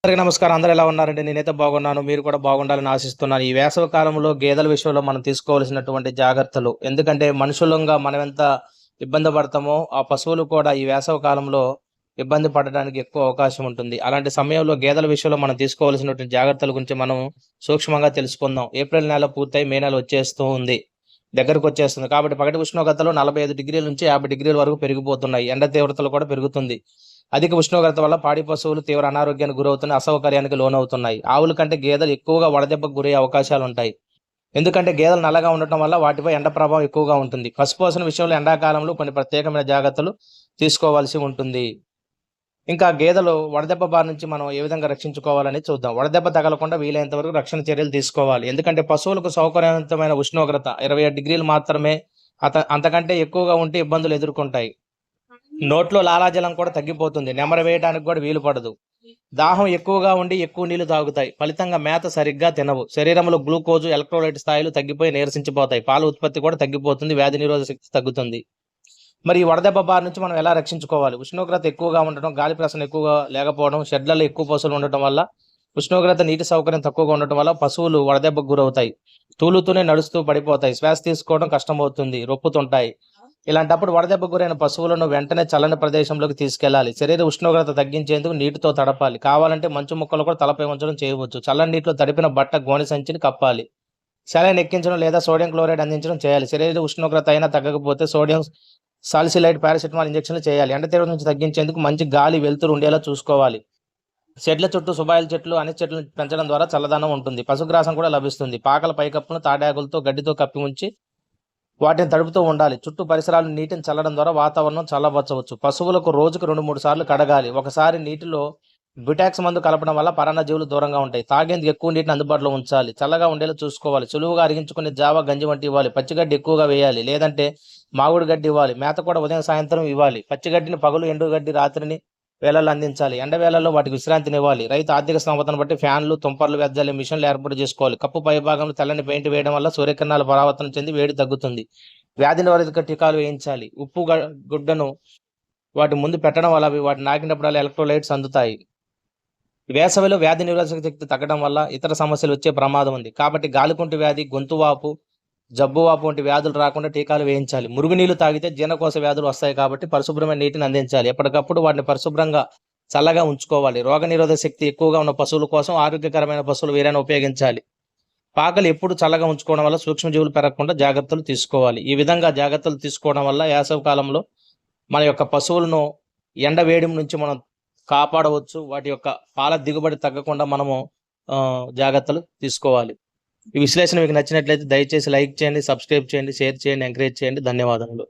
అందరికీ నమస్కారం. అందరూ ఎలా ఉన్నారండి? నేనైతే బాగున్నాను. మీరు కూడా బాగుండాలని ఆశిస్తున్నాను. ఈ వేసవి కాలంలో గేదెల విషయంలో మనం తీసుకోవాల్సినటువంటి జాగ్రత్తలు. ఎందుకంటే మనుషులంగా మనం ఎంత ఇబ్బంది పడతామో, ఆ పశువులు కూడా ఈ వేసవి కాలంలో ఇబ్బంది పడడానికి ఎక్కువ అవకాశం ఉంటుంది. అలాంటి సమయంలో గేదెల విషయంలో మనం తీసుకోవాల్సినటువంటి జాగ్రత్తల గురించి మనం సూక్ష్మంగా తెలుసుకుందాం. ఏప్రిల్ నెల పూర్తయి మే నెల వచ్చేస్తూ ఉంది. దగ్గరకొచ్చేస్తుంది. కాబట్టి పగటి ఉష్ణోగ్రతలు 45 డిగ్రీల నుంచి 50 డిగ్రీల వరకు పెరిగిపోతున్నాయి. ఎండ తీవ్రతలు కూడా పెరుగుతుంది. అధిక ఉష్ణోగ్రత వల్ల పాడి పశువులు తీవ్ర అనారోగ్యానికి గురవుతున్నాయి, అసౌకర్యానికి లోనవుతున్నాయి. ఆవుల కంటే గేదెలు ఎక్కువగా వడదెబ్బకు గురయ్యే అవకాశాలుంటాయి. ఎందుకంటే గేదెలు నల్లగా ఉండటం వల్ల వాటిపై ఎండ ప్రభావం ఎక్కువగా ఉంటుంది. పశుపోషణ విషయంలో ఎండాకాలంలో కొన్ని ప్రత్యేకమైన జాగ్రత్తలు తీసుకోవాల్సి ఉంటుంది. ఇంకా గేదెలు వడదెబ్బ బారి నుంచి మనం ఏ విధంగా రక్షించుకోవాలని చూద్దాం. వడదెబ్బ తగలకుండా వీలైనంత వరకు రక్షణ చర్యలు తీసుకోవాలి. ఎందుకంటే పశువులకు సౌకర్యవంతమైన ఉష్ణోగ్రత 27 డిగ్రీలు మాత్రమే. అంతకంటే ఎక్కువగా ఉంటే ఇబ్బందులు ఎదుర్కొంటాయి. నోట్లో లాలాజలం కూడా తగ్గిపోతుంది. నెమరు వేయడానికి కూడా వీలు పడదు. దాహం ఎక్కువగా ఉండి ఎక్కువ నీళ్లు తాగుతాయి. ఫలితంగా మేత సరిగ్గా తినవు. శరీరంలో గ్లూకోజు, ఎలక్ట్రోలైట్ స్థాయిలు తగ్గిపోయి నీరసించిపోతాయి. పాల ఉత్పత్తి కూడా తగ్గిపోతుంది. వ్యాధి నిరోధక శక్తి తగ్గుతుంది. మరి ఈ వడదెబ్బ బారి నుంచి మనం ఎలా రక్షించుకోవాలి? ఉష్ణోగ్రత ఎక్కువగా ఉండటం, గాలి ప్రసరణ ఎక్కువగా లేకపోవడం, షెడ్లలో ఎక్కువ పశువులు ఉండటం వల్ల, ఉష్ణోగ్రత నీటి సౌకర్యం తక్కువగా ఉండటం వల్ల పశువులు వడదెబ్బకు గురవుతాయి. తూలుతూనే నడుస్తూ పడిపోతాయి. శ్వాస తీసుకోవడం కష్టమవుతుంది. రొప్పుతుంటాయి. ఇలాంటప్పుడు వడదెబ్బకు గురైన పశువులను వెంటనే చల్లని ప్రదేశంలోకి తీసుకెళ్లాలి. శరీర ఉష్ణోగ్రత తగ్గించేందుకు నీటితో తడపాలి. కావాలంటే మంచు ముక్కలు కూడా తలపై ఉంచడం చేయవచ్చు. చల్లని నీటిలో తడిపిన బట్ట గోనె సంచిని కప్పాలి. సెలైన్ ఎక్కించడం లేదా సోడియం క్లోరైడ్ అందించడం చేయాలి. శరీర ఉష్ణోగ్రత అయినా తగ్గకపోతే సోడియం సాలిసిలైట్, పారాసిటమాల్ ఇంజెక్షన్లు చేయాలి. ఎండ తీవ్రత నుంచి తగ్గించేందుకు మంచి గాలి, వెలుతురు ఉండేలా చూసుకోవాలి. షెడ్ల చుట్టూ సుబాయిల చెట్లు, అన్ని చెట్లు పెంచడం ద్వారా చల్లదనం ఉంటుంది. పశుగ్రాసం కూడా లభిస్తుంది. పాకల పైకప్పును తాటాకులతో, గడ్డితో కప్పి ఉంచి వాటిని తడుపుతూ ఉండాలి. చుట్టూ పరిసరాలు నీటిని చల్లడం ద్వారా వాతావరణం చల్లబరచవచ్చు. పశువులకు రోజుకు 2-3 సార్లు కడగాలి. ఒకసారి నీటిలో బ్యూటాక్స్ మందు కలపడం వల్ల పరాన్నజీవులు దూరంగా ఉంటాయి. తాగేందుకు ఎక్కువ నీటిని అందుబాటులో ఉంచాలి. చల్లగా ఉండేలా చూసుకోవాలి. సులువుగా అరిగించుకునే జావ, గంజి వంటి ఇవ్వాలి. పచ్చిగడ్డి ఎక్కువగా వేయాలి, లేదంటే మాగుడు గడ్డి ఇవ్వాలి. మేత కూడా ఉదయం, సాయంత్రం ఇవ్వాలి. పచ్చిగడ్డిని పగలు, ఎండుగడ్డి రాత్రిని వేళల్లో అందించాలి. ఎండ వేళల్లో వాటికి విశ్రాంతినివ్వాలి. రైతు ఆర్థిక స్తోమతను బట్టి ఫ్యాన్లు, తుంపర్లు, వెదజల్లే మిషన్లు ఏర్పాటు చేసుకోవాలి. కప్పు పైభాగంలో తెల్లని పెయింట్ వేయడం వల్ల సూర్యకిరణాలు పరావర్తనం చెంది వేడి తగ్గుతుంది. వ్యాధి నిరోధక టీకాలు వేయించాలి. ఉప్పు గుడ్డను వాటి ముందు పెట్టడం వల్ల వాటి నాకినప్పుడల్లా ఎలక్ట్రోలైట్స్ అందుతాయి. వేసవిలో వ్యాధి నిరోధక శక్తి తగ్గడం వల్ల ఇతర సమస్యలు వచ్చే ప్రమాదం ఉంది. కాబట్టి గాలికుంటు వ్యాధి, గొంతువాపు, జబ్బువాపు వంటి వ్యాధులు రాకుండా టీకాలు వేయించాలి. మురుగునీళ్లు తాగితే జీర్ణకోశ వ్యాధులు వస్తాయి కాబట్టి పరిశుభ్రమైన నీటిని అందించాలి. ఎప్పటికప్పుడు వాటిని పరిశుభ్రంగా, చల్లగా ఉంచుకోవాలి. రోగనిరోధక శక్తి ఎక్కువగా ఉన్న పశువుల కోసం ఆరోగ్యకరమైన పశువులు వీరాన్ని ఉపయోగించాలి. పాకలు ఎప్పుడు చల్లగా ఉంచుకోవడం వల్ల సూక్ష్మజీవులు పెరగకుండా జాగ్రత్తలు తీసుకోవాలి. ఈ విధంగా జాగ్రత్తలు తీసుకోవడం వల్ల వేసవి కాలంలో మన యొక్క పశువులను ఎండ వేడి నుంచి మనం కాపాడవచ్చు. వాటి యొక్క పాల దిగుబడి తగ్గకుండా మనము జాగ్రత్తలు తీసుకోవాలి. ఈ విశ్లేషణ మీకు నచ్చినట్లయితే దయచేసి లైక్ చేయండి, సబ్స్క్రైబ్ చేయండి, షేర్ చేయండి, ఎంకరేజ్ చేయండి. ధన్యవాదములు.